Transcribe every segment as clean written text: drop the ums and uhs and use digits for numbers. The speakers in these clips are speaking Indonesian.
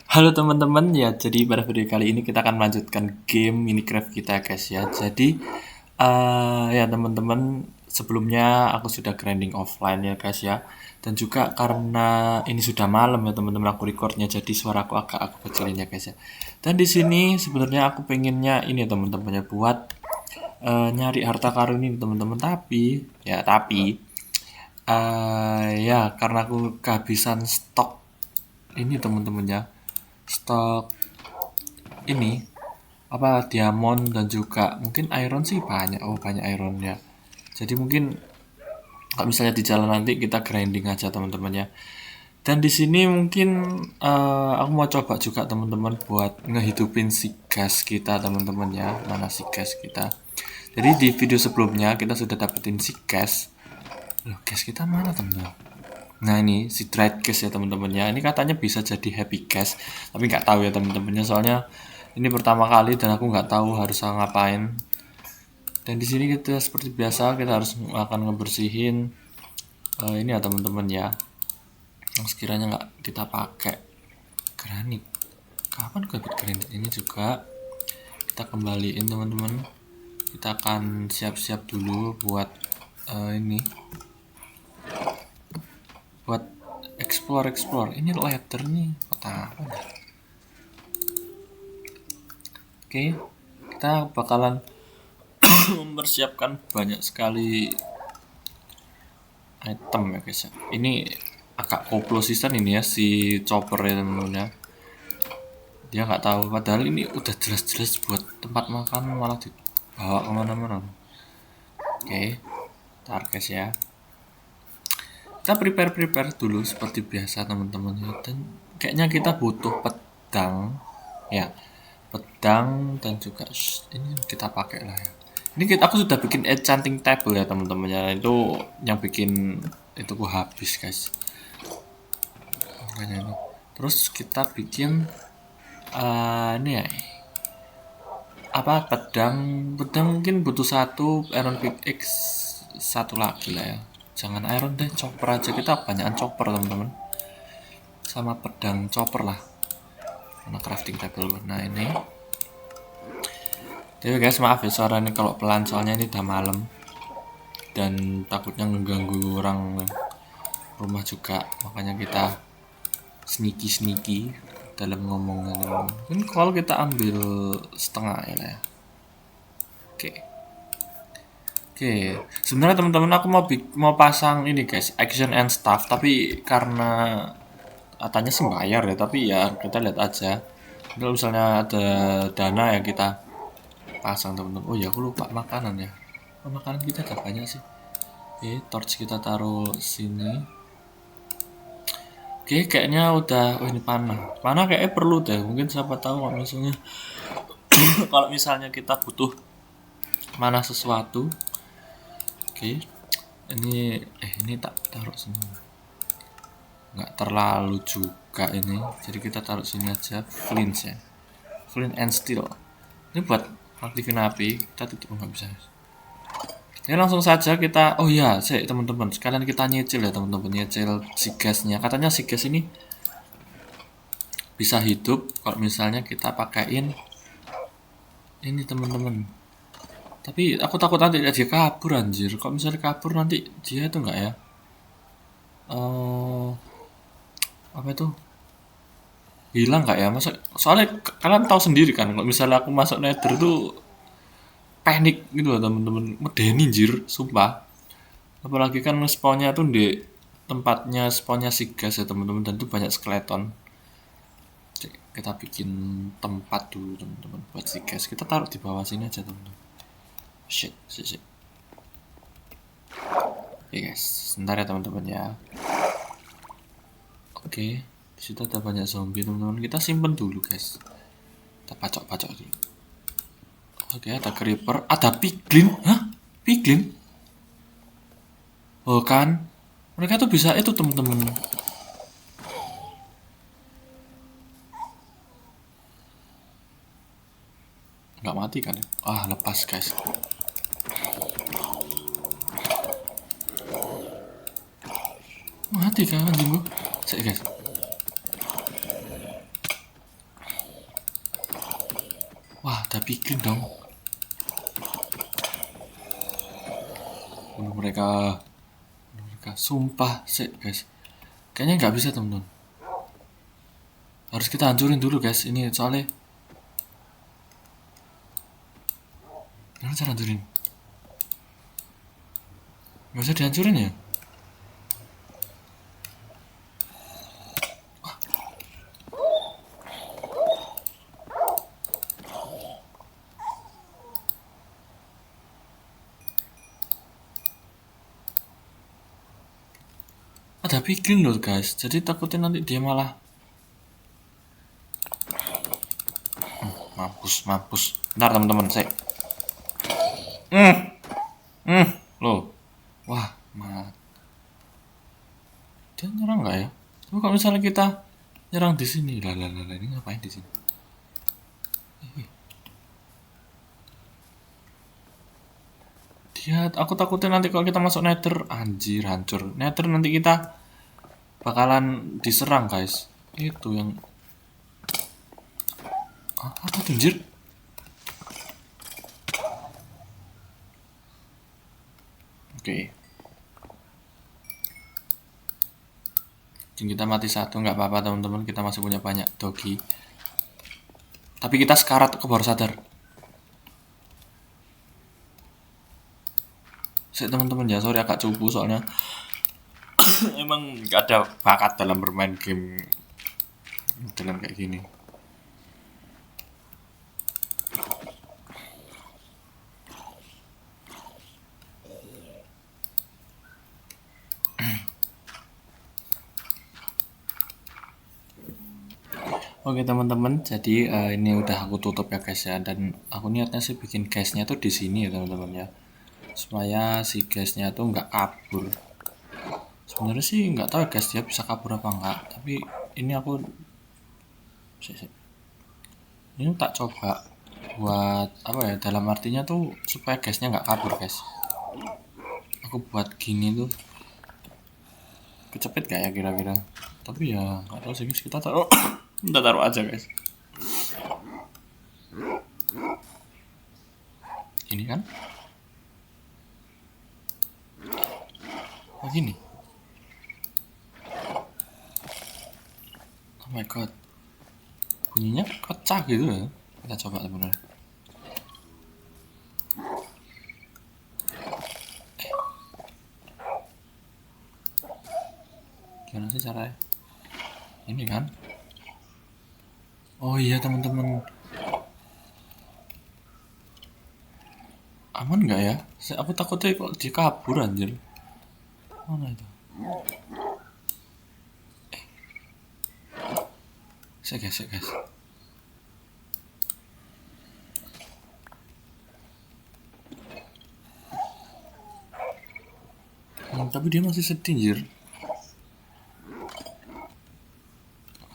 Halo teman-teman, ya jadi pada video kali ini kita akan melanjutkan game Minecraft kita guys ya. Jadi ya teman-teman, sebelumnya aku sudah grinding offline ya guys ya. Dan juga karena ini sudah malam ya teman-teman, aku recordnya jadi suara aku kecilin ya guys ya. Dan di sini sebenarnya aku pengennya ini ya teman-teman ya, buat nyari harta karun ini teman-teman, tapi ya karena aku kehabisan stok ini teman-teman ya, stok ini apa diamond dan juga mungkin iron sih banyak. Oh, banyak iron ya. Jadi mungkin kalau misalnya di jalan nanti kita grinding aja teman-teman ya. Dan di sini mungkin aku mau coba juga teman-teman buat ngehidupin si gas kita teman-teman ya. Mana si gas kita? Jadi di video sebelumnya kita sudah dapetin si gas. Loh, gas kita mana teman-teman? Nah, ini si dried gas ya teman-teman ya. Ini katanya bisa jadi happy gas, tapi nggak tahu ya teman-temannya. Soalnya ini pertama kali dan aku nggak tahu harus ngapain. Dan di sini kita seperti biasa kita harus akan ngebersihin ini ya teman-teman ya. Yang sekiranya nggak kita pakai granit. Kapan gue dapat granit ini juga? Kita kembaliin teman-teman. Kita akan siap-siap dulu buat ini, buat explore. Ini ladder nih. Apa nih? Oke, kita bakalan mempersiapkan banyak sekali item ya guys ya. Ini agak koplo season ini ya si chopper ya teman-teman ya. Dia nggak tahu padahal ini udah jelas-jelas buat tempat makan malah dibawa kemana-mana. Oke, tar guys ya. Kita prepare dulu seperti biasa teman-teman ya. Dan kayaknya kita butuh pedang ya, pedang dan juga ini kita pakai lah ya. Ini aku sudah bikin enchanting table ya teman-teman ya. Itu yang bikin itu gua habis guys. Makanya itu. Terus kita bikin ini ya, apa, pedang mungkin butuh satu, iron pickaxe satu lagi lah ya. Jangan iron deh, chopper aja, kita banyakan chopper teman-teman, sama pedang chopper lah. Mana crafting table. Nah ini, tapi guys maaf ya suaranya kalau pelan, soalnya ini udah malam dan takutnya mengganggu orang rumah juga, makanya kita sneaky dalam ngomongnya. Mungkin kalau kita ambil setengah ya lah ya. Oke, sebenarnya teman-teman aku mau pasang ini guys, action and stuff, tapi karena katanya sih bayar ya, tapi ya kita lihat aja. Kalau misalnya ada dana ya kita pasang teman-teman. Oh ya, aku lupa makanan ya. Oh, makanan kita ada banyak sih. Oke, torch kita taruh sini. Oke, kayaknya udah. Oh, ini panah. Panah kayaknya perlu deh. Mungkin siapa tahu kalau misalnya kalau misalnya kita butuh mana sesuatu. Oke. Ini tak taruh sini. Nggak terlalu juga ini. Jadi kita taruh sini aja. Flint ya. Flint and steel. Ini buat aktifin api. Kita tutup nggak bisa. Ya langsung saja kita. Oh ya, saya teman-teman. Sekalian kita nyicil ya teman-teman. Nyicil si gasnya. Katanya si gas ini bisa hidup kalau misalnya kita pakaiin ini teman-teman. Tapi aku takut nanti dia kabur anjir. Kalau misalnya kabur nanti dia itu enggak ya? Apa itu? Hilang nggak ya? Masa soalnya kalian tahu sendiri kan kalau misalnya aku masuk nether tuh panik gitu loh teman-teman. Medeni anjir, sumpah. Apalagi kan spawnnya tuh di tempatnya spawnnya si gas ya teman-teman, dan itu banyak skeleton. Kita bikin tempat dulu teman-teman buat si gas. Kita taruh di bawah sini aja teman-teman. Shit. Oke guys, sebentar ya teman-teman ya. Oke, di situ ada banyak zombie teman-teman. Kita simpen dulu guys. Kita pacok dulu. Oke, ada creeper, ada piglin. Hah? Piglin? Oh kan, mereka tuh bisa itu teman-teman. Nggak mati kan ya? Ah, lepas guys. Mati kan anjing gua. Cek guys. Wah, ada piglin dong. Bunuh mereka. Sumpah sih guys. Kayaknya nggak bisa temen-temen. Harus kita hancurin dulu guys. Ini soalnya. Gimana cara hancurin? Nggak bisa dihancurin ya? Ada piglin loh guys. Jadi takutnya nanti dia malah. Mampus. Bentar teman-teman, saya. Loh. Wah, mati. Dia nyerang nggak ya? Tapi kalau misalnya kita nyerang di sini, lah ini ngapain di sini? Dia, aku takutnya nanti kalau kita masuk nether, anjir hancur. Nether nanti kita bakalan diserang guys. Itu yang apa tuh anjir? Oke. Jin kita mati satu, nggak apa-apa teman-teman, kita masih punya banyak dogi. Tapi kita sekarat, aku baru sadar. Saya teman-teman ya, sorry agak cupu soalnya emang nggak ada bakat dalam bermain game dengan kayak gini. Oke teman-teman, jadi ini udah aku tutup ya guys ya, dan aku niatnya sih bikin gasnya tuh di sini ya teman-teman ya, supaya si gasnya tuh nggak kabur. Sebenarnya sih nggak tahu guys dia bisa kabur apa enggak, tapi ini aku ini tak coba buat apa ya, dalam artinya tuh supaya gasnya nggak kabur guys. Aku buat gini tuh kecepet gak ya kira-kira, tapi ya nggak tahu sih guys, kita taruh kita taruh aja guys. Ini kan gini. Oh my god, bunyinya pecah gitu ya. Kita coba sebenarnya. Gimana sih caranya? Ini kan. Oh iya teman-teman, aman nggak ya? Aku takutnya kok dia kabur anjir. Mana itu? Guys. Tapi dia masih sedih anjir.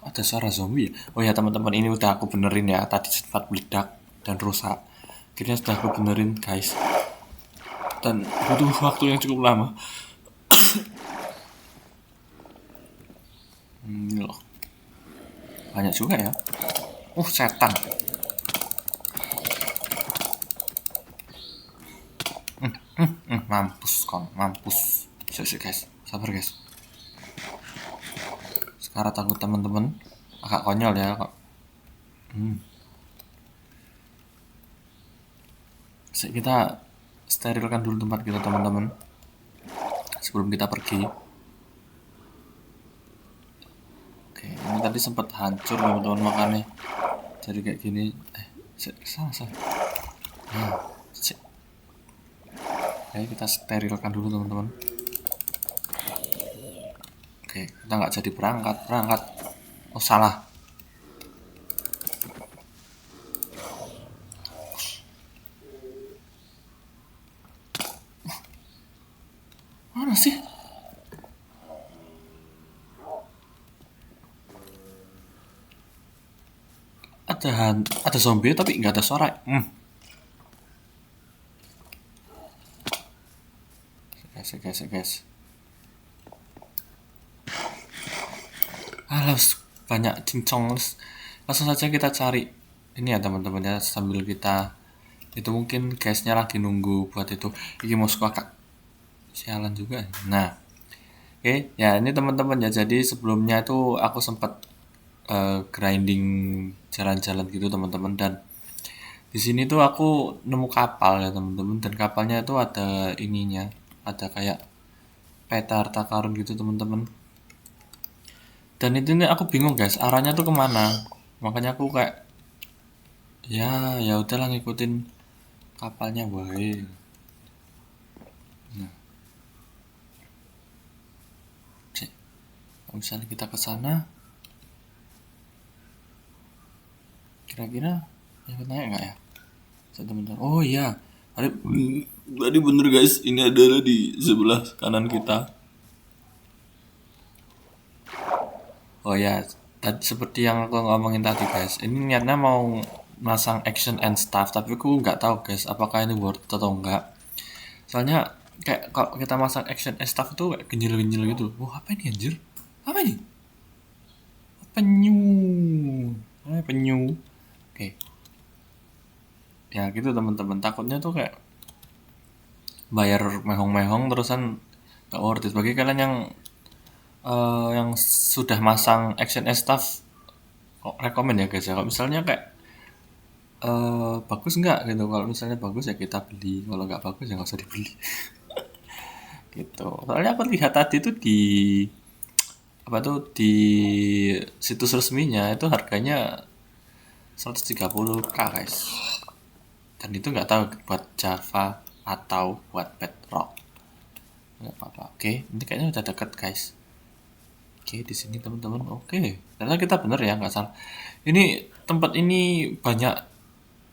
Ada suara zombie ya? Oh ya teman-teman, ini udah aku benerin ya. Tadi sempat meledak dan rusak. Akhirnya sudah aku benerin guys. Dan butuh waktu yang cukup lama. Ini loh. Banyak juga ya. Setan. Mampus. Sih guys, sabar guys. Sekarang takut teman-teman, agak konyol ya kok. Kita sterilkan dulu tempat kita teman-teman sebelum kita pergi. Oke, ini tadi sempat hancur teman-teman makannya. Jadi kayak gini. Salah. Oke, kita sterilkan dulu teman-teman. Oke, kita nggak jadi berangkat. Oh salah. Mana sih? Ada zombie tapi nggak ada suara. Guys. Alas, banyak cincong. Langsung saja kita cari ini ya teman-teman ya, sambil kita itu mungkin guysnya lagi nunggu buat itu. Iki mau kakak sialan juga. Nah, oke ya ini teman-teman ya. Jadi sebelumnya itu aku sempat grinding jalan-jalan gitu teman-teman, dan di sini tuh aku nemu kapal ya teman-teman, dan kapalnya itu ada ininya, ada kayak peta harta karun gitu teman-teman. Dan itu nih aku bingung guys, arahnya tuh kemana. Makanya aku kayak ya udahlah ngikutin kapalnya wae. Nah, cek. Kalau misalnya kita ke sana, kira-kira yang nanya nggak ya? Saya teman-teman. Oh iya, tadi bener guys, ini adalah di sebelah kanan kita. Oh ya, tadi seperti yang aku ngomongin tadi guys, ini niatnya mau masang action and stuff, tapi aku nggak tahu guys, apakah ini worth it atau enggak. Soalnya kayak kalau kita masang action and stuff itu kayak genjil-genjil gitu. Wah, apa ini anjir? Apa ini? Penyu. Penyu. Oke. Ya gitu teman-teman. Takutnya tuh kayak bayar mehong-mehong terusan gak worth it. Bagi kalian yang sudah masang action and stuff, kok rekomend ya guys ya. Kalau misalnya kayak bagus nggak gitu. Kalau misalnya bagus ya kita beli. Kalau nggak bagus ya nggak usah dibeli. Gitu. Soalnya aku lihat tadi tuh di apa tuh di situs resminya itu harganya 130k guys, dan itu nggak tahu buat Java atau buat Bedrock. Nggak apa-apa. Oke, ini kayaknya udah deket guys. Oke, di sini teman-teman. Oke, ternyata kita bener ya, nggak salah. Ini tempat ini banyak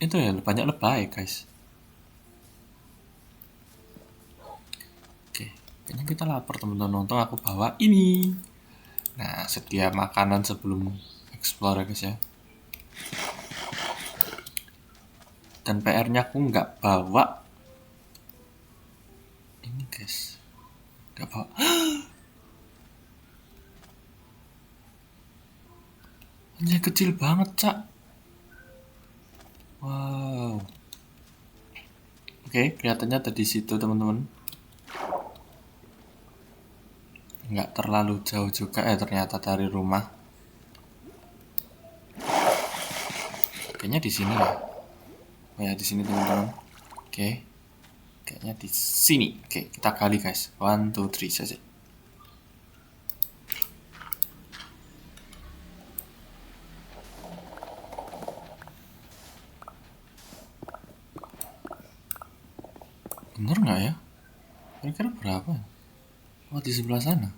itu ya, banyak lebay guys. Oke, kayaknya kita lapar teman-teman. Untung aku bawa ini. Nah, sedia makanan sebelum explore ya guys ya. Dan PR-nya aku nggak bawa ini guys, nggak bawa. Hanya kecil banget cak. Wow. Oke, kelihatannya ada di situ teman-teman. Nggak terlalu jauh juga ya ternyata dari rumah. Kayaknya di sini ya. Oh ya, di sini teman-teman. Oke. Kayaknya di sini. Oke, kita kali guys. 1 2 3 saja. Bener nggak ya? Kira-kira berapa? Oh, di sebelah sana.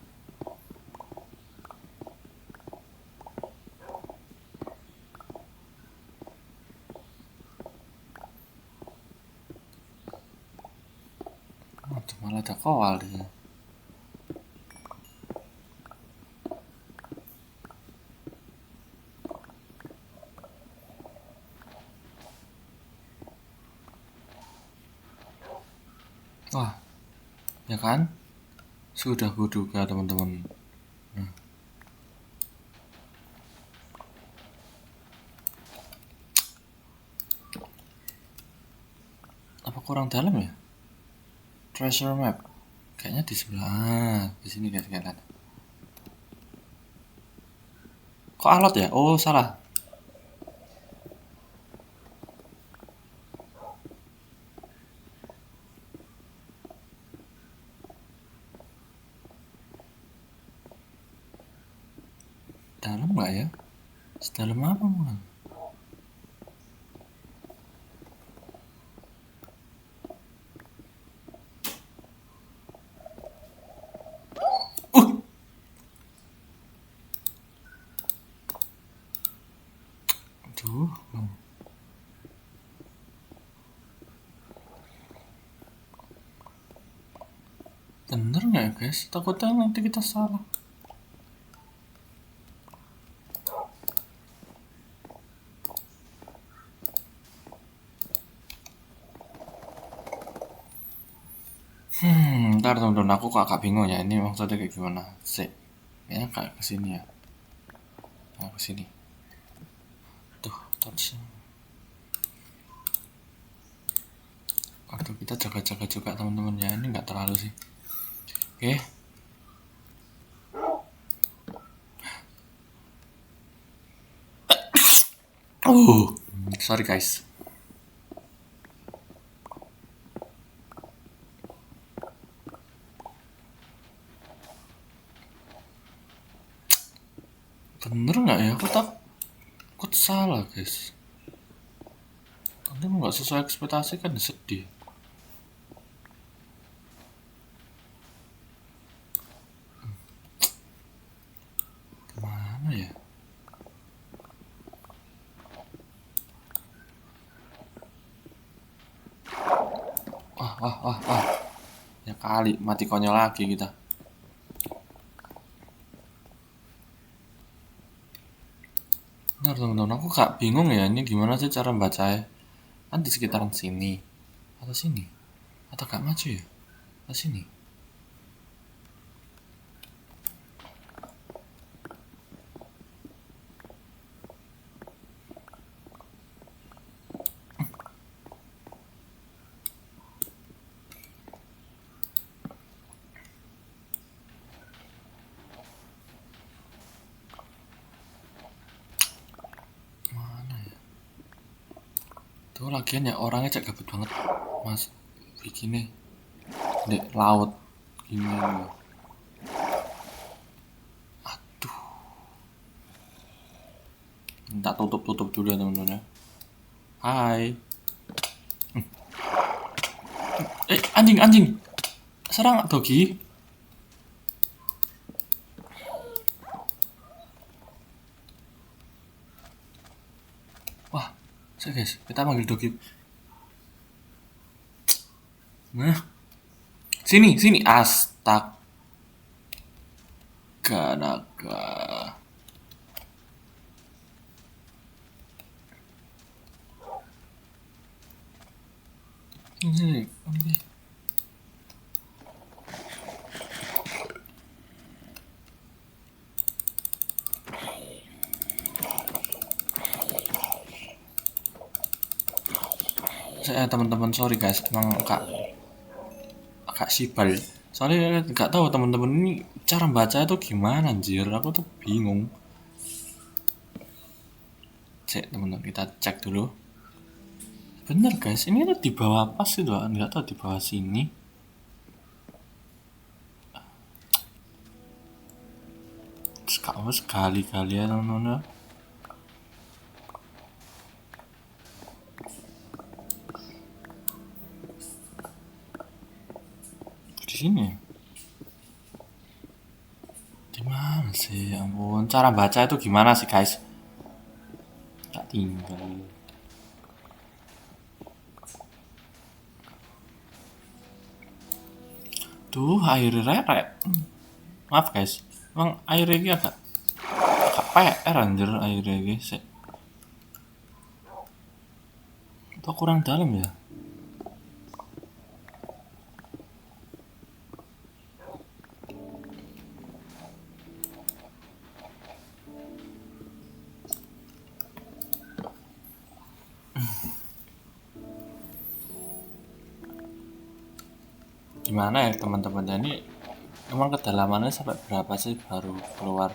Oh, tuh malah ada kowal di sini. Wah, ya kan? Sudah kuduga teman-teman. Nah, apa kurang dalam ya? Treasure map. Kayaknya di sebelah. Di sini guys kelihatan. Kok alot ya? Oh, salah. Dalam nggak ya? Sedalam apa man? Uh, aduh. Bener nggak ya guys? Takutnya nanti kita salah. Ntar teman-teman aku kok agak bingung ya. Ini maksudnya kayak gimana? Sih, kayaknya kayak kesini ya. Nah, kesini. Tuh, touch. Waktu kita jaga-jaga juga teman-teman ya, ini nggak terlalu sih. Oke. Sorry guys. Bener nggak ya? Aku salah guys. Nanti nggak sesuai ekspektasi kan sedih. Mana ya? Ya kali mati konyol lagi kita. Bentar teman-teman, aku gak bingung ya ini gimana sih cara bacanya. Kan di sekitaran sini atau sini atau gak maju ya? Atau sini? Tuh lagian ya orangnya cek gabut banget mas bikinnya di laut gini loh. Aduh, minta tutup dulu ya teman-teman ya. Hai. Anjing serang Dogi. Wah, saya guys, kita panggil Dogi. Nah, sini astaga naga. Sini. Saya teman-teman sorry guys, emang agak sibal. Soalnya nggak tahu teman-teman ini cara baca itu gimana anjir, aku tuh bingung. Cek teman-teman kita cek dulu. Bener guys, ini tuh di bawah pas sih doang, nggak tahu di bawah sini. Kamu sekali-kali ya teman-teman. Di sini. Di mana sih? Ya ampun, cara baca itu gimana sih guys? Tak tinggal. Tuh air reret. Maaf guys, emang air ini agak PR anjir air ini sih. Atau kurang dalam ya? Gimana ya teman-teman, ini emang kedalamannya sampai berapa sih baru keluar?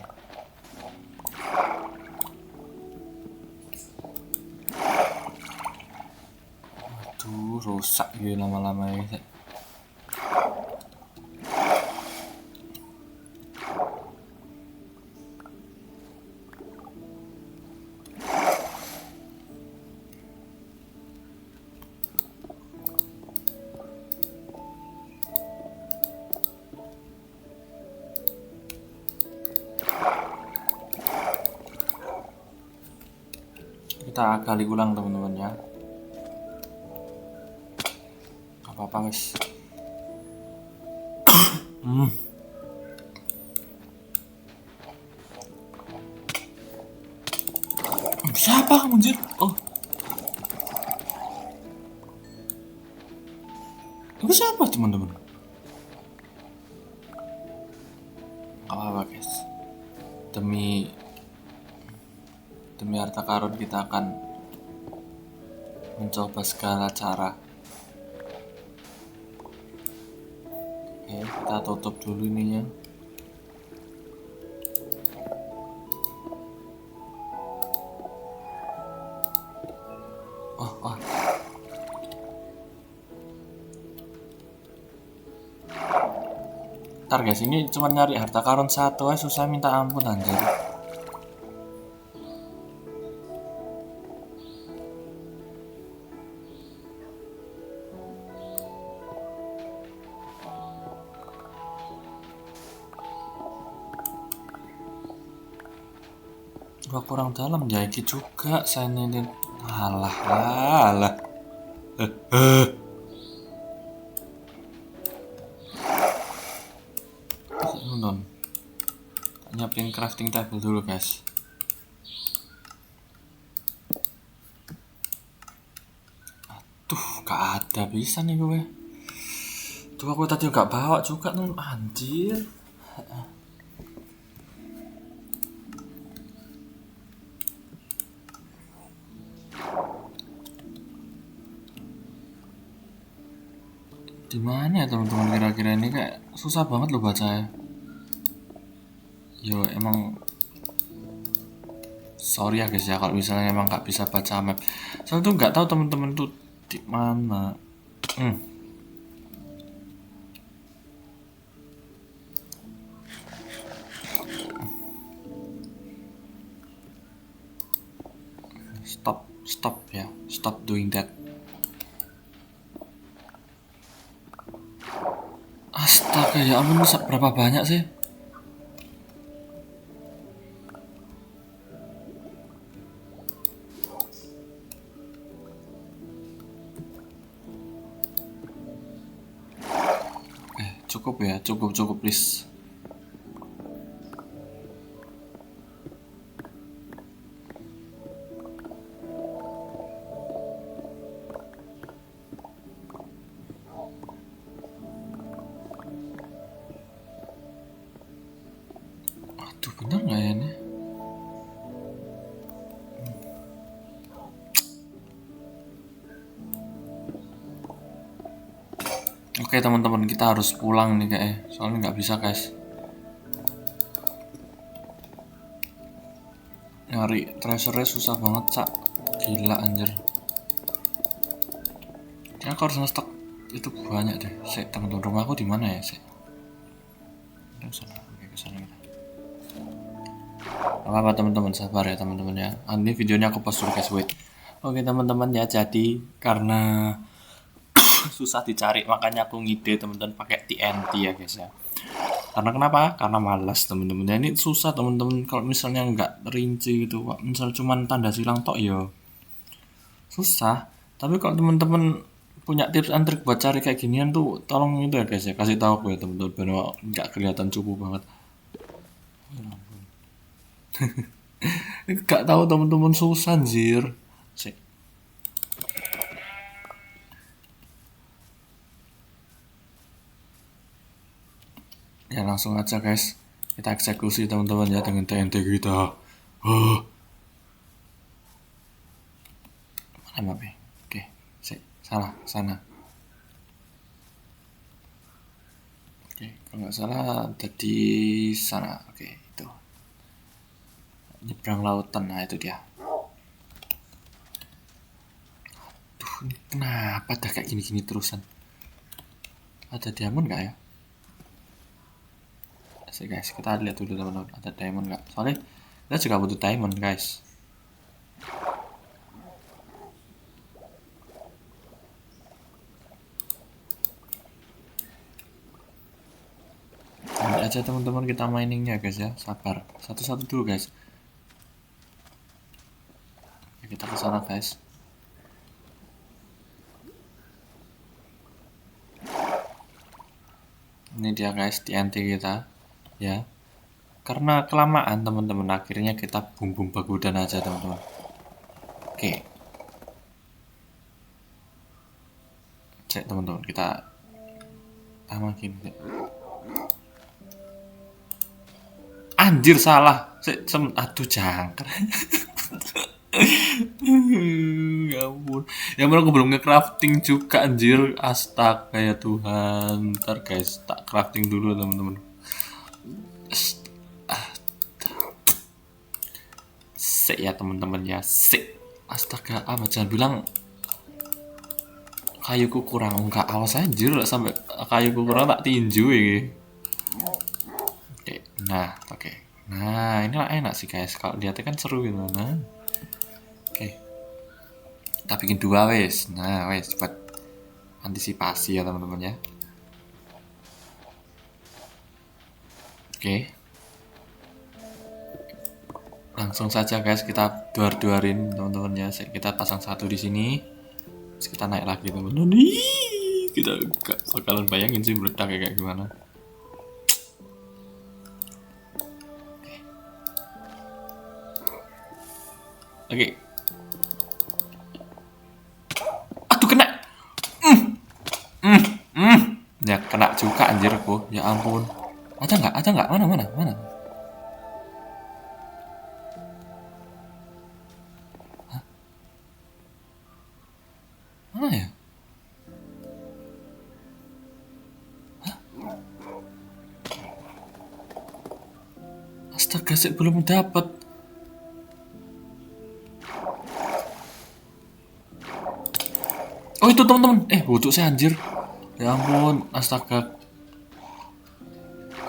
Aduh rusak gitu lama-lama ya. Kita gali ulang teman-teman ya. Gak apa-apa guys. Siapa kamu anjir? Oh, itu siapa teman-teman? Gak apa-apa guys. Demi harta karun kita akan mencoba segala cara Oke, kita tutup dulu ininya. Wah. Ntar guys, ini cuma nyari harta karun satu aja susah minta ampun anjir. Gua kurang dalam ya iki juga saya ini. Alah. Non. Nyiapin crafting table dulu guys. Aduh, gak ada bisa nih gue. Tuh aku tadi gak bawa juga non anjir. Di mana ya teman-teman kira-kira ini kayak susah banget loh baca ya. Yo emang sorry ya guys ya kalau misalnya emang nggak bisa baca map. Soalnya tuh nggak tahu teman-teman tuh di mana. Stop ya, stop doing that. Astaga ya ampun, berapa banyak sih? Cukup ya, cukup please. Aduh bener nggak ya ini? Oke teman-teman, kita harus pulang nih kayaknya, soalnya nggak bisa guys. Nyari treasure-nya susah banget cak, gila anjir. Ya aku harus ngestok itu banyak deh. Teman-teman, rumahku di mana ya sih? Oke kesana kita. Apa teman-teman, sabar ya teman-teman ya. Ini videonya aku post dulu guys, wait. Oke teman-teman ya, jadi karena susah dicari makanya aku ngide teman-teman pakai TNT ya guys ya. Karena kenapa? Karena malas teman-teman. Ya, ini susah teman-teman kalau misalnya nggak rinci gitu. Misal cuman tanda silang tok ya susah. Tapi kalau teman-teman punya tips and trik buat cari kayak ginian tuh tolong itu ya guys ya, kasih tahu aku ya teman-teman biar nggak kelihatan cupu banget. Nggak tahu teman-teman susah anjir. Sih. Ya langsung aja guys, kita eksekusi teman-teman ya dengan TNT kita. Mana mapnya? Oke, salah sana. Oke, kalau nggak salah ada di sana. Oke, itu nyebrang lautan, nah itu dia. Duh, ini kenapa dah kayak gini-gini terusan? Ada diamond nggak ya? Guys, kita lihat dulu teman-teman, ada diamond nggak? Soalnya kita juga butuh diamond guys. Nanti aja teman-teman kita miningnya guys ya, sabar. Satu-satu dulu guys. Ya, kita ke sana guys. Ini dia guys TNT kita ya. Karena kelamaan teman-teman, akhirnya kita bum bagudan aja teman-teman. Oke. Cek teman-teman, kita tamakin. Anjir salah. Aduh jangkar. Ya ampun. Ya ampun, aku belum nge-crafting juga anjir. Astaga ya Tuhan. Ntar guys, tak crafting dulu teman-teman. Sik ya teman-teman ya. Sik. Astaga, jangan bilang kayuku kurang. Enggak, awas anjir sampai kayuku kurang tak tinju ya. Oke. Nah, oke. Nah, ini enak sih guys. Kalau lihatnya kan seru gitu. Nah. Oke. Kita bikin 2 wes. Nah, wes buat antisipasi ya teman-teman ya. Oke. Langsung saja guys, kita duarin teman-teman ya. Kita pasang satu di sini. Terus kita naik lagi teman-teman. Kita gak bakalan bayangin sih meledak kayak gimana. Oke. Aduh kena. Ya kena juga anjir aku. Ya ampun. Ada nggak? Ada nggak? Mana? Mana ya? Astaga, sih belum dapat. Oh itu teman-teman. Butuh saya anjir. Ya ampun, astaga.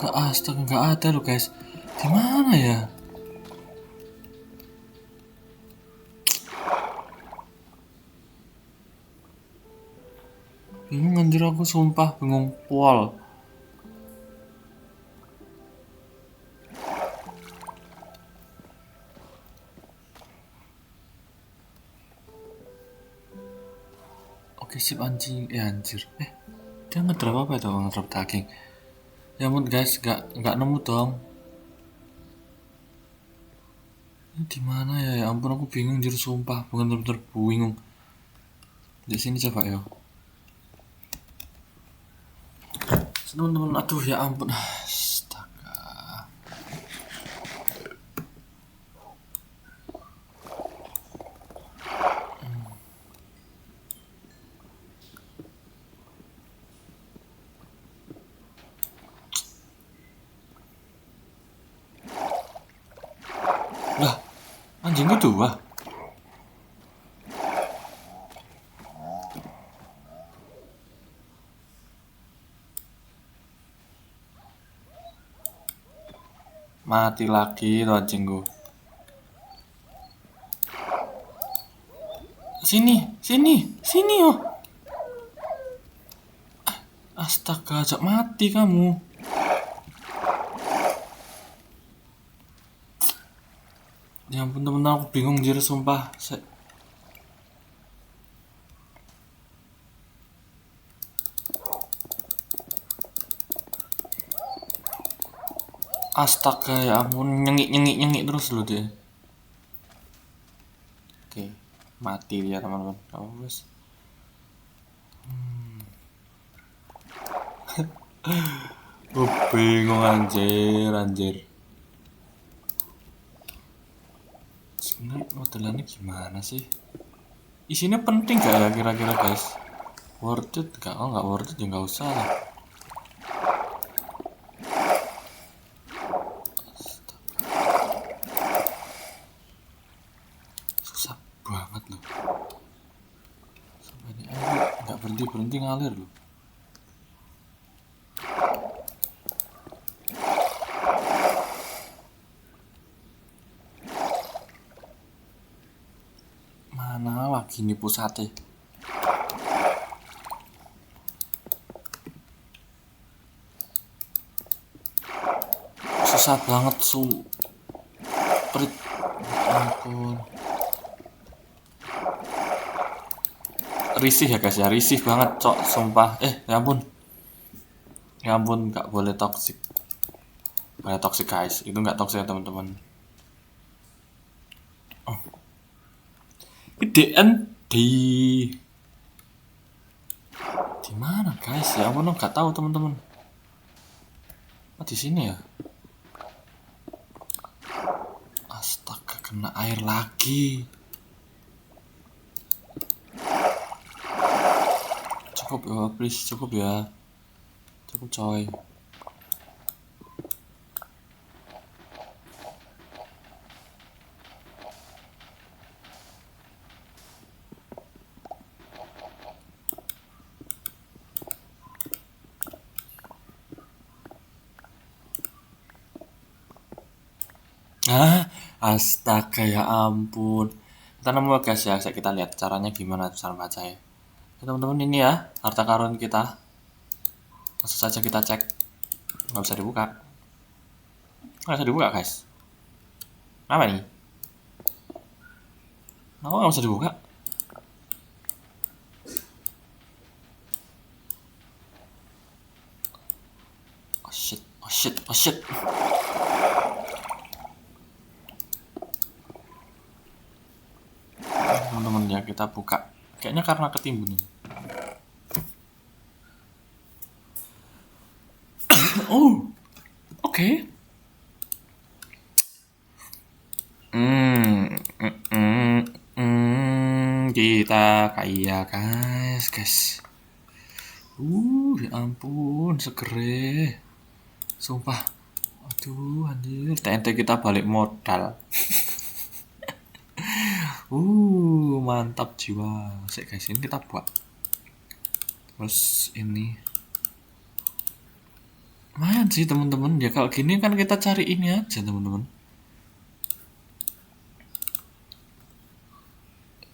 Astaga nggak ada loh guys. Di mana ya? Bingung anjir aku sumpah bingung pol. Oke sip anjing. Anjir. Dia ngedrop apa itu? Ngedrop daging. Ya ampun guys, nggak nemu dong. Ini di mana ya? Ya ampun aku bingung anjir sumpah. Bener-bener bingung. Di sini coba ya. Teman-teman, aduh ya ampun. Astaga. Lah, anjing itu wah. Mati lagi tuh anjingku. Sini oh. Astaga, ajak mati kamu. Ya ampun temen aku bingung jir sumpah. Astaga ya ampun nyengik terus loh dia. Oke, mati dia teman-teman. Kamu wes. Gue bingung anjir. Sebenarnya modelannya gimana sih? Isinya penting gak ya kira-kira guys? Worth it gak? Oh gak worth it ya gak usah lah. Susah banget loh. Sampai ini air gak berhenti ngalir loh. Mana lagi nih pusatnya? Susah banget prit. Ampun. Risih ya guys ya, risih banget cok sumpah. Ya ampun gak boleh toxic. Boleh toxic guys, itu gak toxic ya teman-teman. Gedean di mana guys ya ampun nggak tahu teman-teman. Di sini ya. Astaga kena air lagi. Cukup ya, please, cukup ya. Cukup coy. Astaga ya ampun. Kita nemu ya guys ya, kita lihat caranya gimana cara baca ya. Teman-teman ini ya, harta karun kita. Langsung saja kita cek. Nggak bisa dibuka. Nggak bisa dibuka guys. Apa nih? Kenapa nggak bisa dibuka? Oh shit, oh shit, oh shit. Teman-teman ya, kita buka. Kayaknya karena ketimbun ini. Oh, oke. Kita kaya guys. Ya ampun, segere. Sumpah. Aduh, anjir. TNT kita balik modal. Mantap jiwa. Sik guys, ini kita buat. Terus ini. Lumayan sih teman-teman. Ya kalau gini kan kita cari ini aja teman-teman.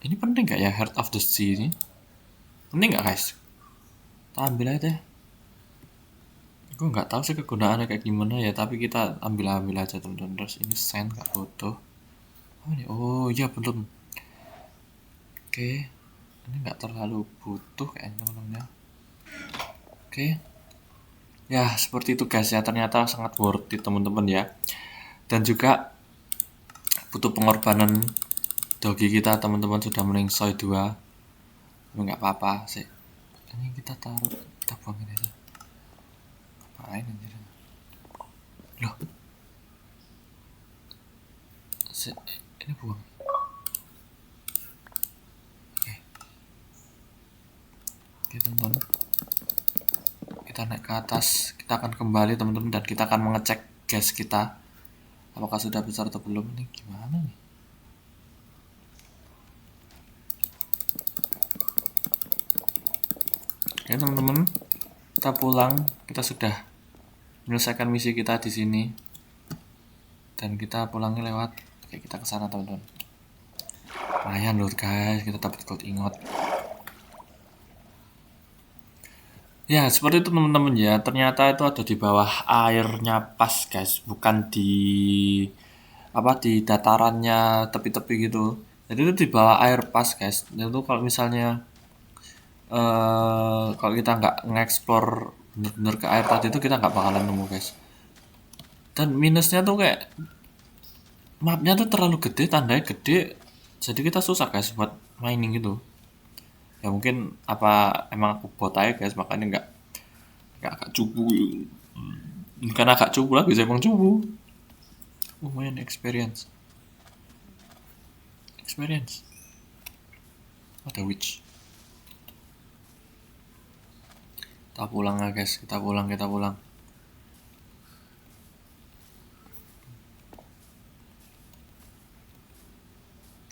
Ini penting gak ya Heart of the Sea ini? Penting gak guys? Kita ambil aja deh. Gue nggak tahu sih kegunaannya kayak gimana ya, tapi kita ambil aja teman-teman. Terus ini send nggak foto. Oh iya belum. Oke, ini nggak terlalu butuh kayaknya teman-teman ya. Oke, ya seperti itu guys ya, ternyata sangat worth it teman-teman ya. Dan juga butuh pengorbanan dogi kita teman-teman, sudah meningsoy 2. Tapi nggak apa-apa sih. Ini kita taruh, kita buangin aja. Ngapain anjir? Loh, ini buang. Oke teman-teman, kita naik ke atas, kita akan kembali teman-teman, dan kita akan mengecek gas kita apakah sudah besar atau belum. Ini gimana nih? Oke teman-teman, kita pulang, kita sudah menyelesaikan misi kita di sini, dan kita pulangnya lewat. Oke, kita ke sana teman-teman. Lumayan loh guys, kita dapat gold ingot. Ya seperti itu teman-teman ya, ternyata itu ada di bawah airnya pas guys, bukan di di datarannya tepi-tepi gitu. Jadi itu di bawah air pas guys. Itu kalau misalnya kalau kita nggak ngeksplor bener-bener ke air tadi itu, kita nggak bakalan nemu guys. Dan minusnya tuh kayak mapnya tuh terlalu gede, tandanya gede, jadi kita susah guys buat mining gitu. Ya mungkin emang aku bot aja guys, makanya nggak agak cupu. Bukan agak cupu lagi, saya emang cupu. Lumayan experience. Ada witch. Kita pulang lah guys, kita pulang.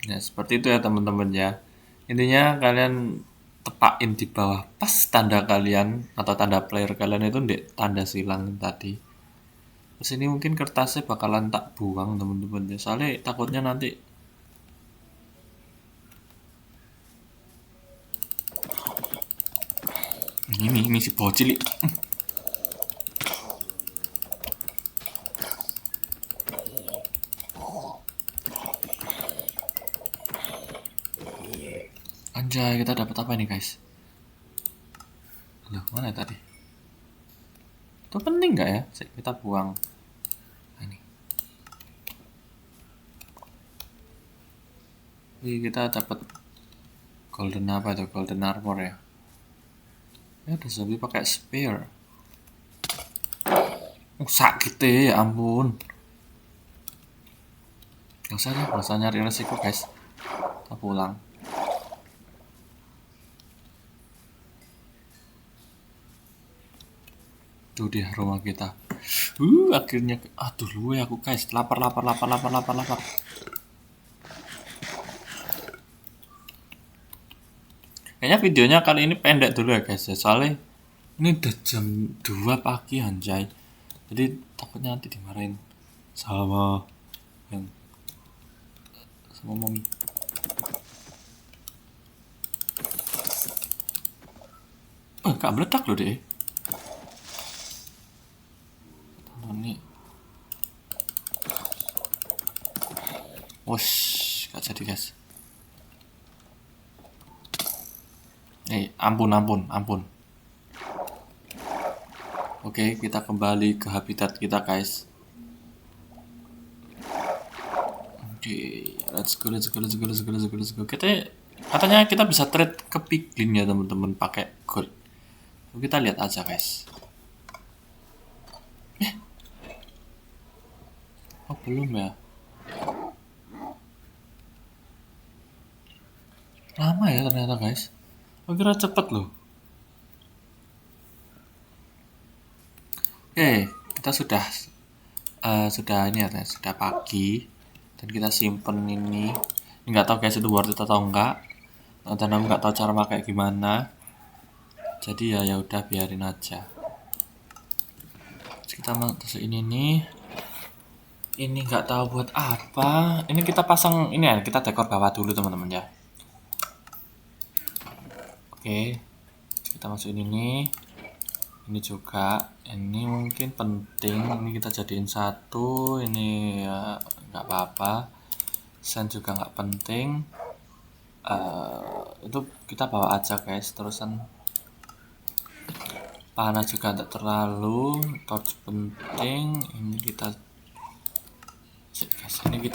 Ya seperti itu ya teman-teman ya. Intinya kalian tepain di bawah pas tanda kalian atau tanda player kalian itu di tanda silang tadi. Terus ini mungkin kertasnya bakalan tak buang teman-teman ya, soalnya takutnya nanti ini si bocil. Anjay, kita dapat apa ini guys? Loh, mana tadi? Itu penting nggak ya? Kita buang. Ini. Kita dapat golden apa itu? Golden armor ya. Ya ada zombie pakai spear. Sakit deh, ya ampun. Gak usah nyari resiko guys. Kita pulang. Tuh dia rumah kita. Akhirnya. Aduh lu ya aku guys. Lapar. Kayaknya videonya kali ini pendek dulu ya guys ya. Soalnya ini udah jam 2 pagi anjay. Jadi takutnya nanti dimarahin sama yang sama mami. Gak meledak loh deh. Ini. Wush, gak jadi guys. Ampun. Oke, kita kembali ke habitat kita guys. Oke, let's go. Katanya kita bisa trade ke piglin ya teman-teman pakai gold. Kita lihat aja guys. Oh belum ya? Lama ya ternyata guys. Aku kira cepet loh. Oke, kita sudah ini ya, sudah pagi dan kita simpen ini. Nggak tahu guys itu worth it atau enggak. Dan aku nggak tahu cara pakai gimana. Jadi ya udah biarin aja. Terus kita masuk ini nih. Ini nggak tahu buat apa. Ini kita pasang ini ya, kita dekor bawah dulu teman-teman ya. Oke, kita masukin ini juga. Ini mungkin penting. Ini kita jadiin satu. Ini ya nggak apa-apa. Sen juga nggak penting. Itu kita bawa aja guys. Terusan panah juga tidak terlalu. Torch penting. Ini kita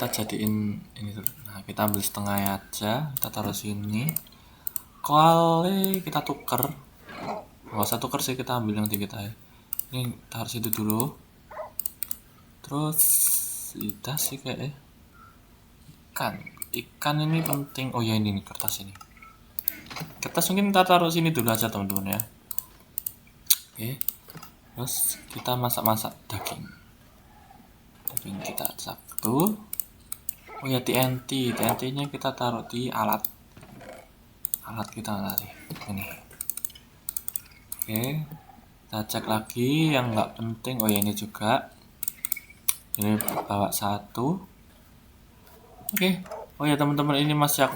jadiin ini dulu. Nah kita ambil setengah aja. Kita taruh sini. Kalau kita tuker. Nggak usah tuker sih, kita ambil yang kita ya. Ini taruh situ dulu. Terus udah sih kayak ikan ini penting. Oh ya ini nih kertas ini. Kertas mungkin kita taruh sini dulu aja teman-teman ya. Oke. Terus kita masak daging. Daging kita satu. Oh ya TNT-nya kita taruh di alat kita tadi. Ini. Oke. Kita cek lagi yang nggak penting. Oh ya ini juga. Ini bawa satu. Oke. Oh ya teman-teman ini masih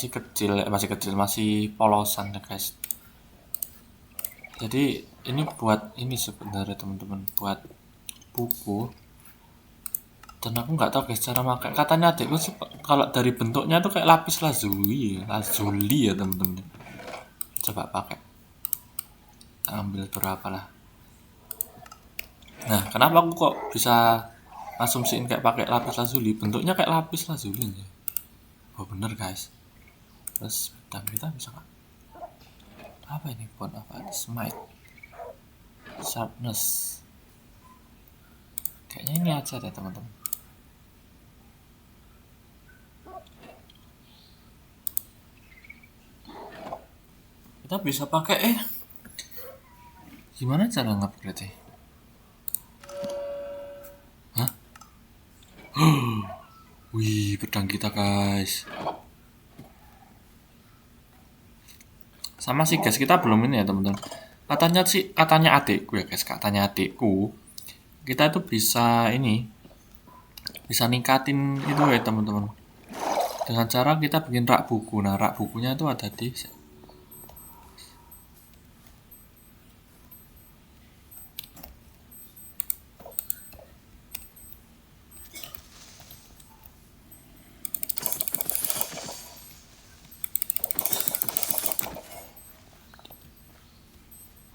kecil, masih polosan ya guys. Jadi ini buat ini sebenarnya teman-teman, buat buku. Dan aku nggak tahu guys cara pakai. Katanya adikku sih kalau dari bentuknya tuh kayak lapis lazuli ya teman-teman. Coba pakai. Ambil berapa lah. Nah, kenapa aku kok bisa asumsiin kayak pakai lapis lazuli? Bentuknya kayak lapis lazuli ya. Oh bener guys. Terus pedang kita bisa nggak? Apa ini buat apa? Smite, sharpness. Kayaknya ini aja deh teman-teman. Kita bisa pakai gimana cara ngupgrade? Hah? Wih, pedang kita guys. Sama sih guys, kita belum ini ya teman-teman. Katanya adikku ya guys, katanya adikku. Kita tuh bisa ningkatin itu ya teman-teman. Dengan cara kita bikin rak buku. Nah, rak bukunya itu ada di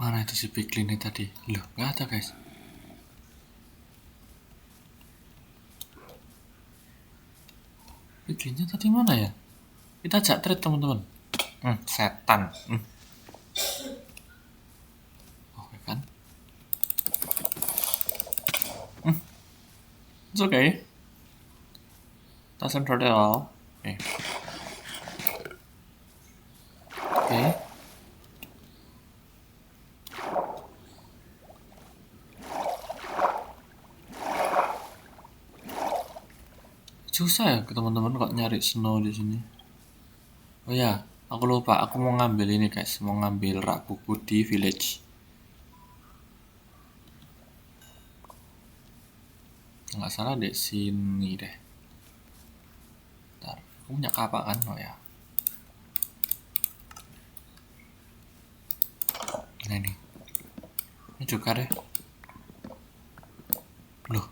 mana itu si piglin tadi? Loh, nggak ada guys. Piglinnya tadi mana ya? Kita ajak trade teman-teman. Setan. Oke kan? It's okay. Doesn't hurt at all. Oke. Susah ya ke teman-teman kok nyari snow di sini. Oh ya, aku lupa. Aku mau ngambil ini guys. Mau ngambil rak buku di village. Nggak salah deh sini deh. Ntar, aku punya kapak kan? Oh ya. Nah ini. Ini juga deh. Loh,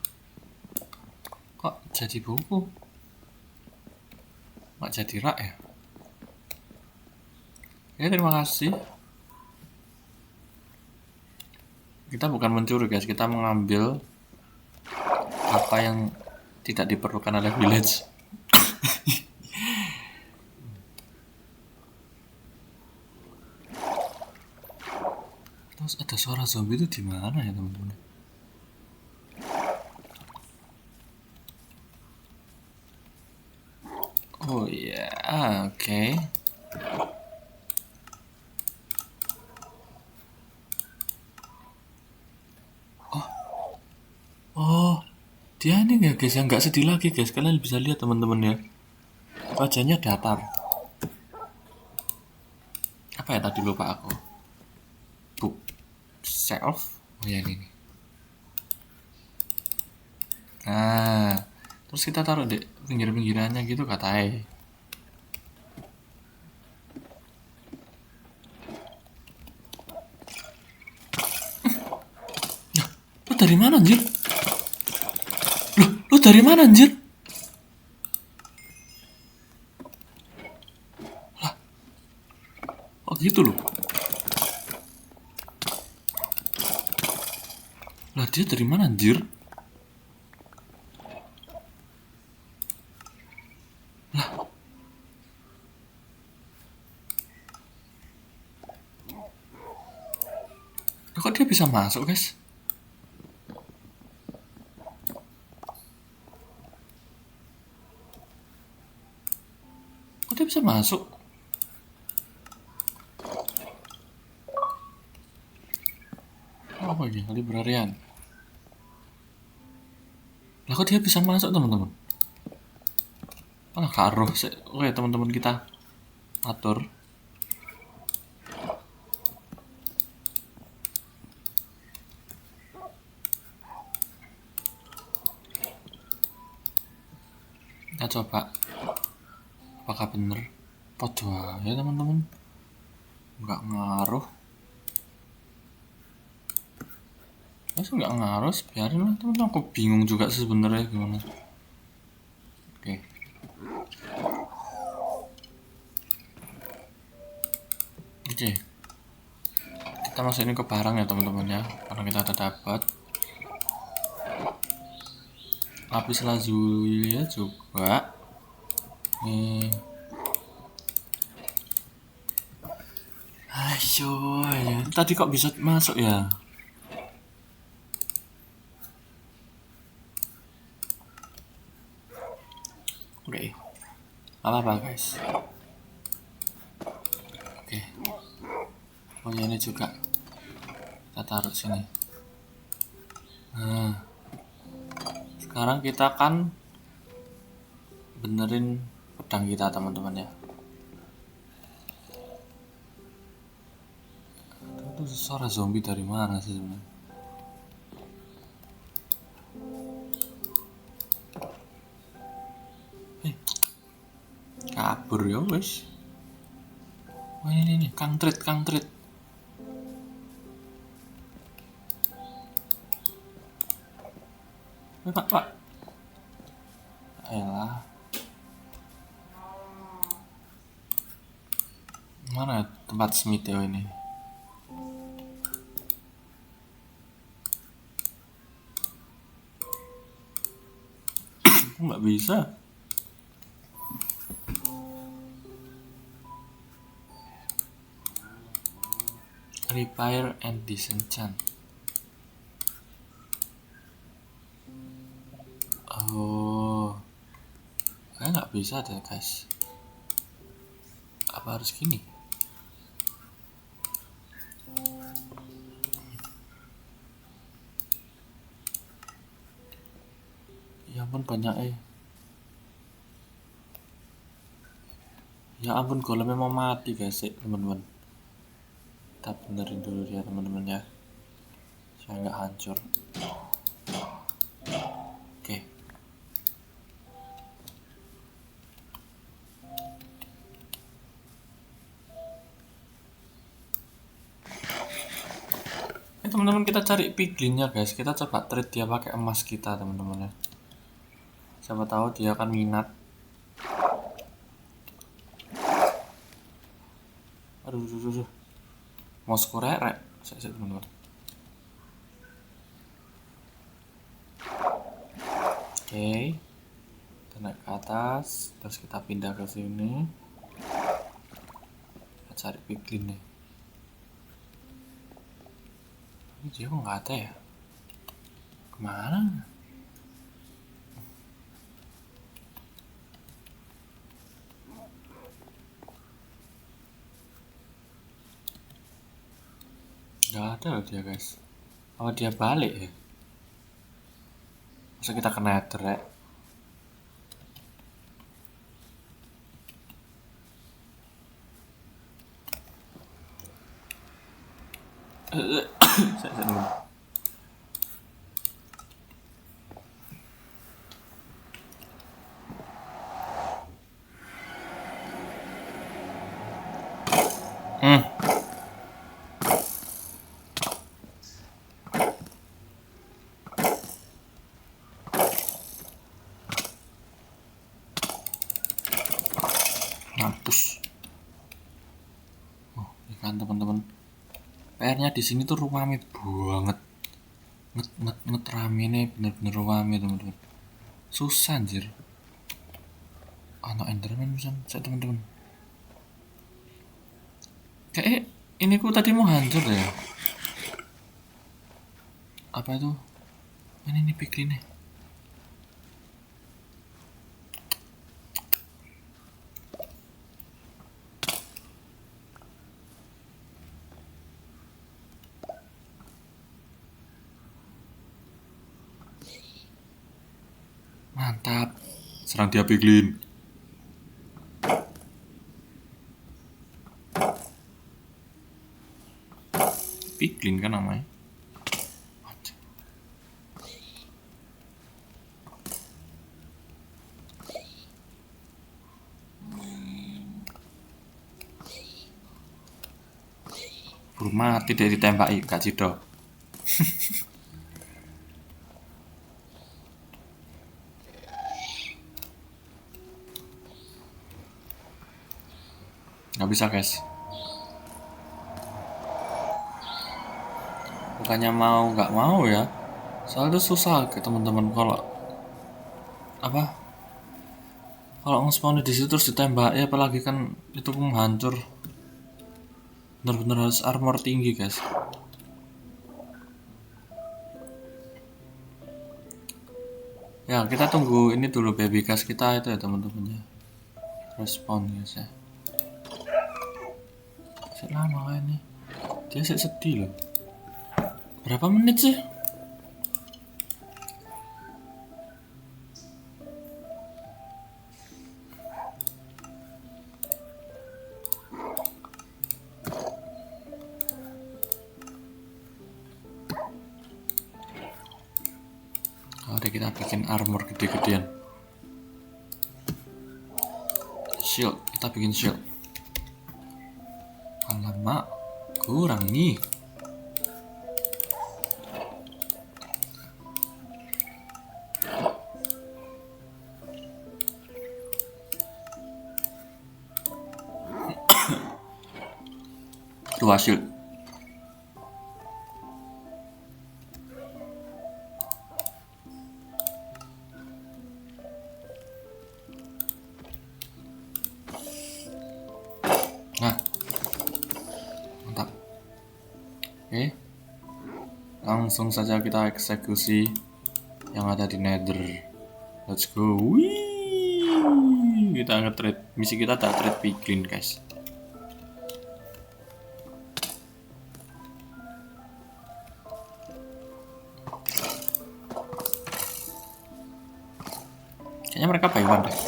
kok jadi buku? Nggak jadi rak ya? Ya terima kasih. Kita bukan mencuri guys. Kita mengambil apa yang tidak diperlukan oleh village. Terus ada suara zombie itu di mana ya teman-teman? Oh iya, oke. Oh, dia ini ya guys, yang nggak sedih lagi guys. Kalian bisa lihat teman-teman ya. Wajahnya datar. Apa ya tadi lupa aku? Book shelf. Oh ya ini. Nah, terus kita taruh di pinggir-pinggirannya gitu katanya. Lu dari mana anjir? Lu dari mana anjir? Oh gitu loh. Lah dia dari mana anjir? Lah kok dia bisa masuk guys? Kok dia bisa masuk? Apa ini? Librarian. Lah kok dia bisa masuk teman-teman? Alah karo. Oke teman-teman kita atur. Kita coba apakah bener. Podo ya teman-teman. Nggak ngaruh. Masa nggak ngaruh? Biarin lah teman-teman. Aku bingung juga sih sebenarnya gimana. Oke. Oke. Kita masukin ke barang ya teman-teman ya. Karena kita udah dapat. Lapis lazuli juga. Nih. Ayo, ya. Tadi kok bisa masuk ya? Oke. Apa-apa guys. Oke. Oh ya ini juga. Kita taruh sini. Nah. Sekarang kita akan benerin pedang kita teman-teman ya. Itu suara zombie dari mana sih sebenarnya? Kabur ya wes. Oh ini Kang Trit. Pak. Elah. Mana tempat Smith ya ini? Nggak bisa. Repair and disenchant. Oh, kayak nggak bisa deh guys. Apa harus gini? Ya ampun banyak Ya ampun, golemnya mau mati guys, teman-teman. Kita benerin dulu ya teman-teman ya, saya nggak hancur. Oke. Teman-teman, kita cari piglinnya guys. Kita coba trade dia pakai emas kita teman-teman ya. Siapa tahu dia akan minat. Aduh. Mau skorek saya teman-teman. Oke. Kita naik ke atas, terus kita pindah ke sini. Kita cari piglin nih. Ini dia kok nggak ada ya? Kemana? Nggak ada loh dia guys. Oh dia balik ya? Masa kita ke nether ya? Saya dulu. Mampus. Oh, ya kan teman-teman. PR-nya di sini tuh rame banget. Nget rame nih, bener-bener rame teman-teman. Susah anjir. Anak Enderman bisa saya teman-teman. Kayak ini ku tadi mau hancur ya. Apa itu? Ini piglin nih. Mantap. Serang dia piglin. Piglin kan namanya. Buru mati dari ditembaki Kak Cido. Nggak bisa guys. Bukannya mau nggak mau ya. Soalnya susah ke teman-teman kalau apa? Kalau nge-spawn di situ terus ditembak ya, apalagi kan itu menghancur. Bener-bener harus armor tinggi guys. Ya kita tunggu ini dulu baby gas kita itu ya teman-teman ya. Respon guys ya. Lama kan ini. Dia sedih loh. Berapa menit sih? Oke, kita bikin armor gede-gedean. Shield, kita bikin shield. Alamak, kurang nih. Dua shield. Nah, mantap. Oke, langsung saja kita eksekusi yang ada di nether. Let's go. Wih, kita nge-trade. Misi kita tak trade piglin guys. Kayaknya mereka buy one deh.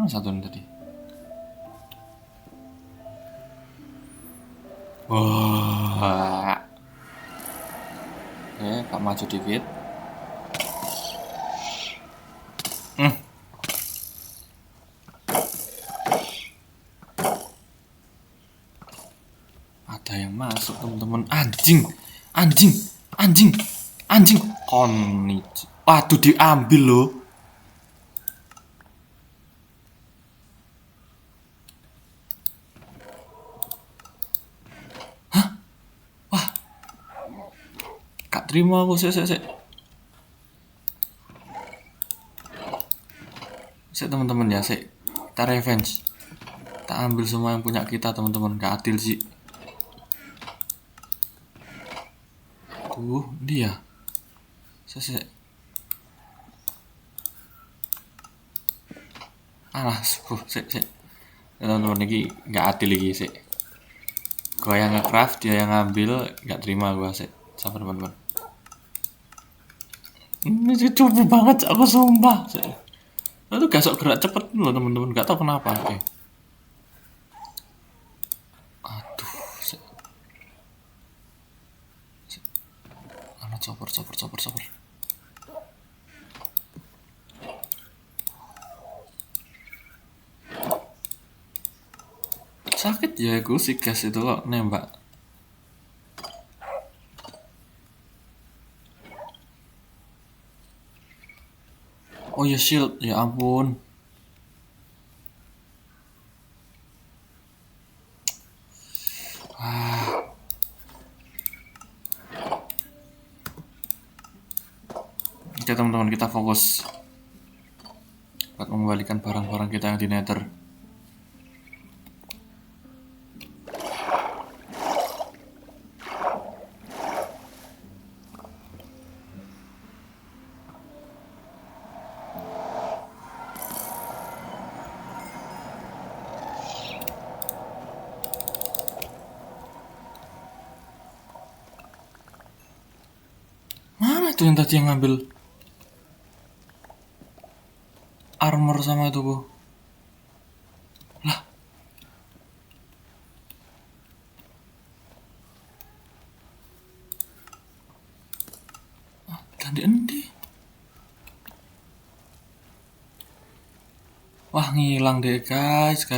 Mana satu nih tadi? Wah. Oke, Kak maju dikit. Ada yang masuk teman-teman. Anjing, anjing, anjing, anjing. Konnichiwa. Waduh, diambil loh. Gak terima aku, sik. Sik teman-teman ya, sik. Kita revenge. Kita ambil semua yang punya kita teman-teman. Gak adil sih. Tuh, dia. Sik. Alah, sik. Teman-teman ini gak adil lagi sik. Gua yang nge-craft, dia yang ngambil, gak terima gua sik. Sabar teman-teman. Ini cupu banget aku sumpah. Itu gak sok gerak cepet loh teman-teman, gak tau kenapa. Oke. Aduh, anak sabar. Sakit ya aku si gas itu kok nembak. Oh ya shield, ya ampun. Oke teman-teman, kita fokus buat mengembalikan barang-barang kita yang di nether. Mana itu yang tadi yang ngambil armor sama itu bu? Lah, tadi endi? Wah ngilang deh guys.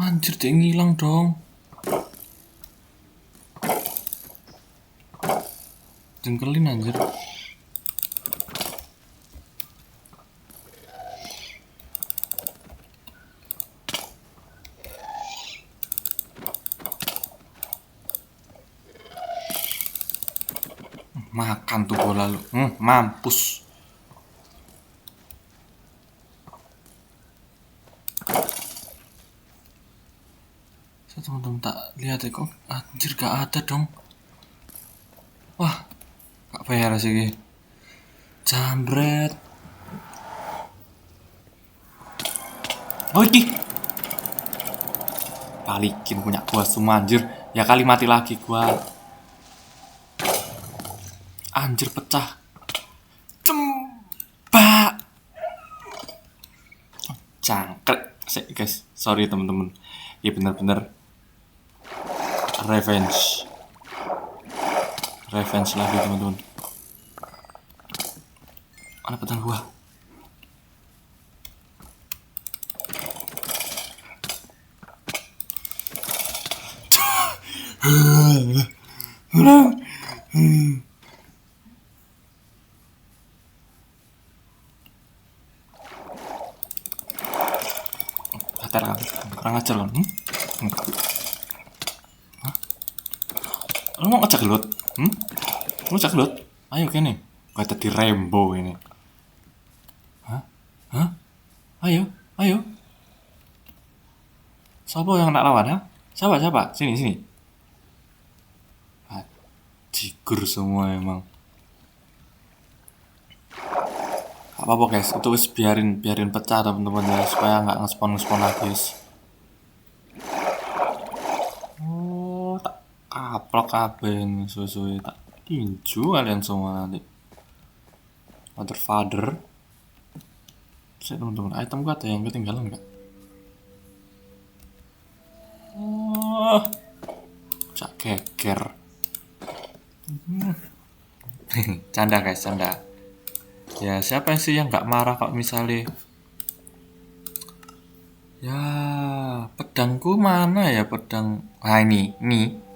Anjir, dia ngilang dong. Jengkelin anjir. Makan tuh bola lu. Mampus. Teman-teman tak lihat ya kok anjir gak ada dong. Wah, gak fair sih. Jambret. Oh iki. Balikin punya gua semua anjir. Ya kali mati lagi gua. Anjir pecah. Cembak. Cangkrek. Guys, sorry teman-teman. Ya benar-benar revenge lagi teman-teman. Mana pedang gua? Hater kan? Kurang ajar kan? Lu mau ngecek gelut? Lu ngecek gelut? Ayo kene. Gua tadi Rambo ini. Hah? Ayo. Siapa yang nak lawan ha? Siapa? Sini. Jigur semua emang. Gak apa-apa guys, itu wis biarin pecah teman-teman ya supaya nggak ngespon lagi guys. ngeplok kabeh suwe-suwe tak tinju kalian semua nanti. Mother father. Saya teman-teman, itemku ada yang ketinggalan nggak? Oh, cak geger. Canda guys, canda. Ya siapa sih yang nggak marah kalau misalnya ya pedangku mana ya pedang. Ah ini.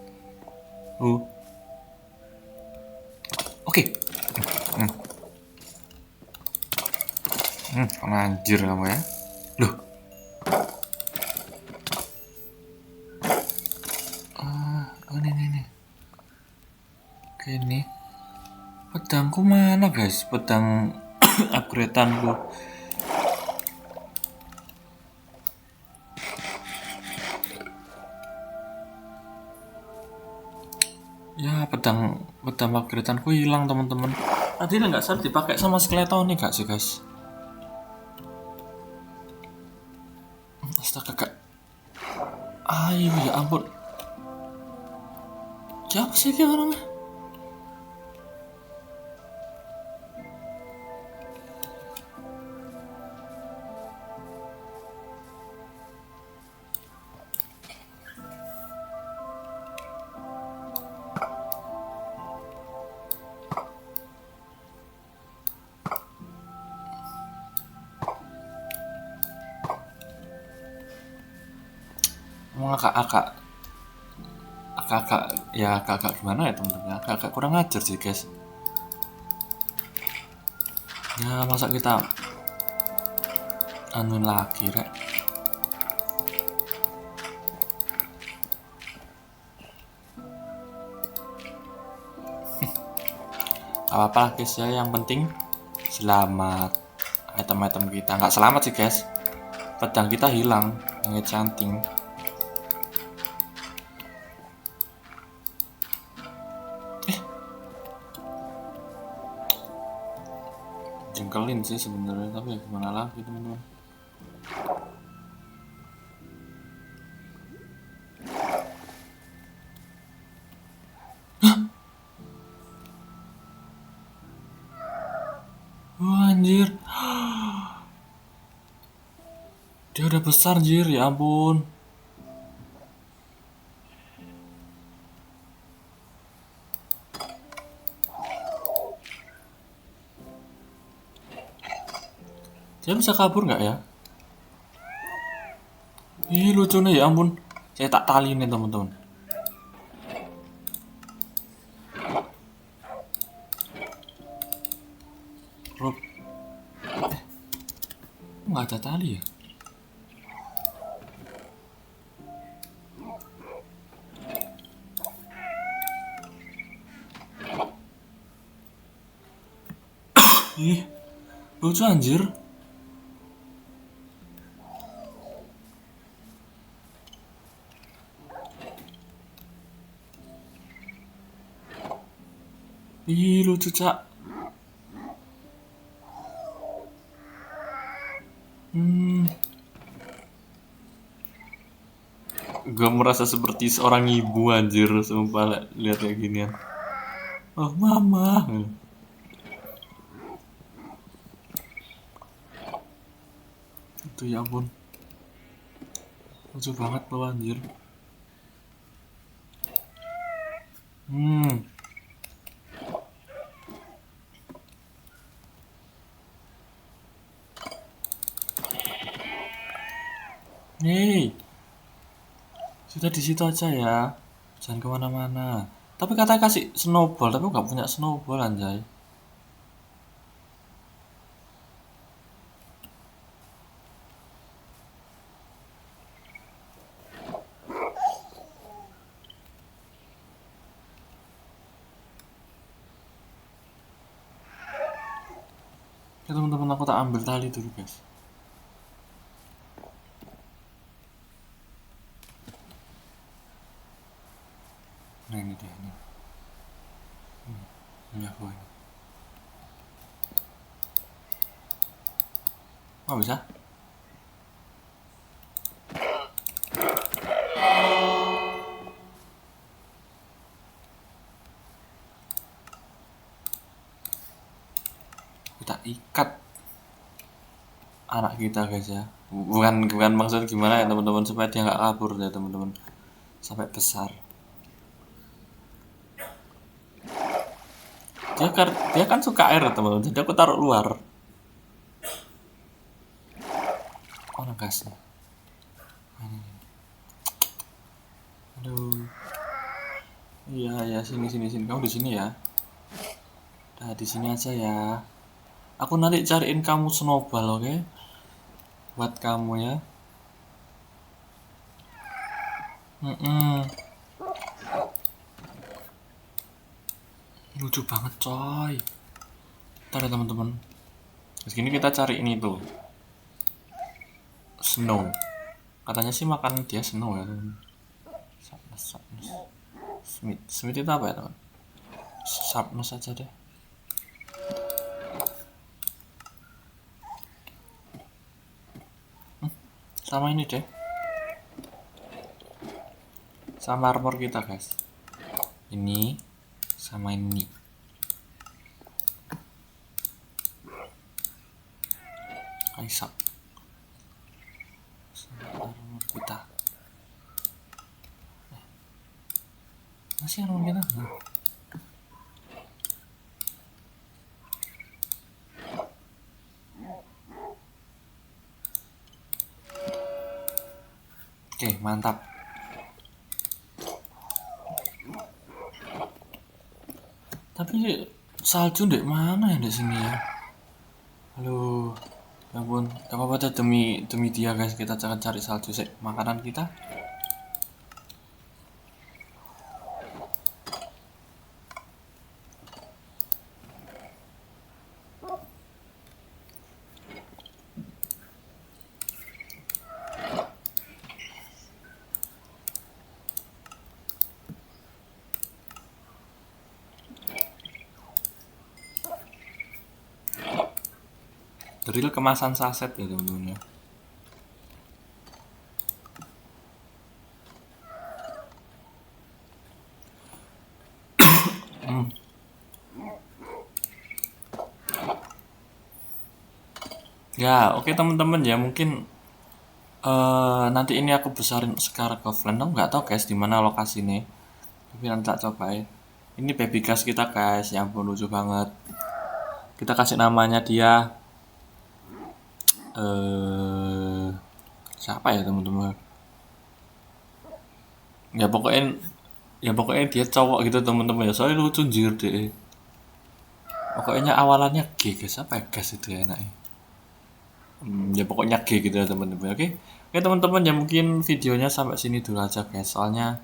Oke. Anjir kamu ya. Loh. Ini. Oke ini. Pedangku mana guys? Pedang upgradeanku. Ya pedang upgradeanku hilang teman-teman. Tadi nggak salah dipakai sama skeleton nih gak sih guys? Astaga kak. Ayo ya ampun. Siapa sih dia orangnya? Emang agak gimana ya teman-teman? Agak kurang ajar sih guys. Ya masa kita anuin lagi rek. Apa-apa guys ya, yang penting selamat. Item-item kita nggak selamat sih guys. Pedang kita hilang, yang canting. Jengkelin sih sebenarnya, tapi ya gimana lagi teman-teman. Anjir. Dia udah besar anjir, ya ampun. Dia bisa kabur nggak ya? Ih lucu nih ya ampun. Saya tak tali nih teman-teman. Rob. Nggak ada tali ya? Ih, lucu anjir. Ih, lucu cak. Gue merasa seperti seorang ibu anjir, sumpah lihat kayak ginian. Oh mama. Itu ya ampun. Lucu banget loh anjir. Nih, sudah di situ aja ya, jangan kemana-mana. Tapi katanya kasih snowball, tapi nggak punya snowball anjay. Ya teman-teman, aku tak ambil tali dulu guys. Nah ini dia ini. Ini aku ini. Oh bisa? kita ikat anak kita guys ya. Bukan maksud gimana ya teman-teman, supaya dia nggak kabur ya teman-teman sampai besar. Dia kan suka air teman-teman, jadi aku taruh luar. Oh gasnya. Aduh. Iya ya, sini kamu di sini ya. Nah di sini aja ya. Aku nanti cariin kamu snowball, oke? Buat kamu ya. Lucu banget coy. Ntar ya teman-teman. Terus gini kita cari ini tuh. Snow. Katanya sih makan dia snow ya. Smith itu apa ya teman? Sharpness aja deh. Sama ini deh. Sama armor kita guys. Ini sama ini. Kaisak. Sama armor kita. Masih armor kita? Nah. Oke, mantap. Tapi salju dek mana ya di sini ya? Halo, ya ampun, gak apa-apa deh, demi dia guys, kita jangan cari salju sih, makanan kita. Drill kemasan saset ya teman-teman ya. Ya, oke teman-teman ya, mungkin nanti ini aku besarin Scar Covenant. Aku nggak tahu guys di mana lokasinya. Tapi nanti tak cobain. Ini baby gas kita guys, ya ampun lucu banget. Kita kasih namanya dia siapa ya teman-teman? Ya pokoknya dia cowok gitu teman-teman ya. Soalnya lucu anjir deh. Pokoknya awalannya G guys, apa ya gas itu ya enaknya. Ya pokoknya G gitu ya teman-teman. Oke teman-teman ya, mungkin videonya sampai sini dulu aja guys. Soalnya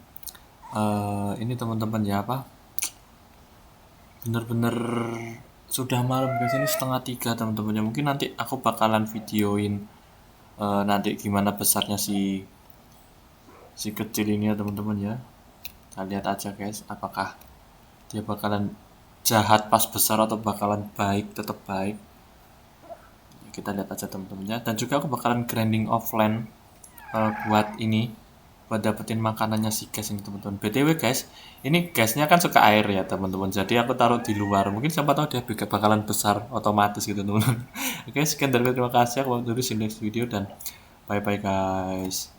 ini teman-teman ya apa? Bener-bener sudah malam guys, ini 2:30 teman-teman ya. Mungkin nanti aku bakalan videoin nanti gimana besarnya si kecil ini ya teman-teman ya. Kita lihat aja guys, apakah dia bakalan jahat pas besar atau bakalan baik, tetap baik. Kita lihat aja teman-teman ya. Dan juga aku bakalan grinding offline buat dapetin makanannya si gas ini teman-teman. BTW guys, ini gasnya kan suka air ya teman-teman. Jadi aku taruh di luar. Mungkin siapa tahu dia bakalan besar otomatis gitu teman-teman. Oke, sekian dari terima kasih. Aku tulis di next video dan bye bye guys.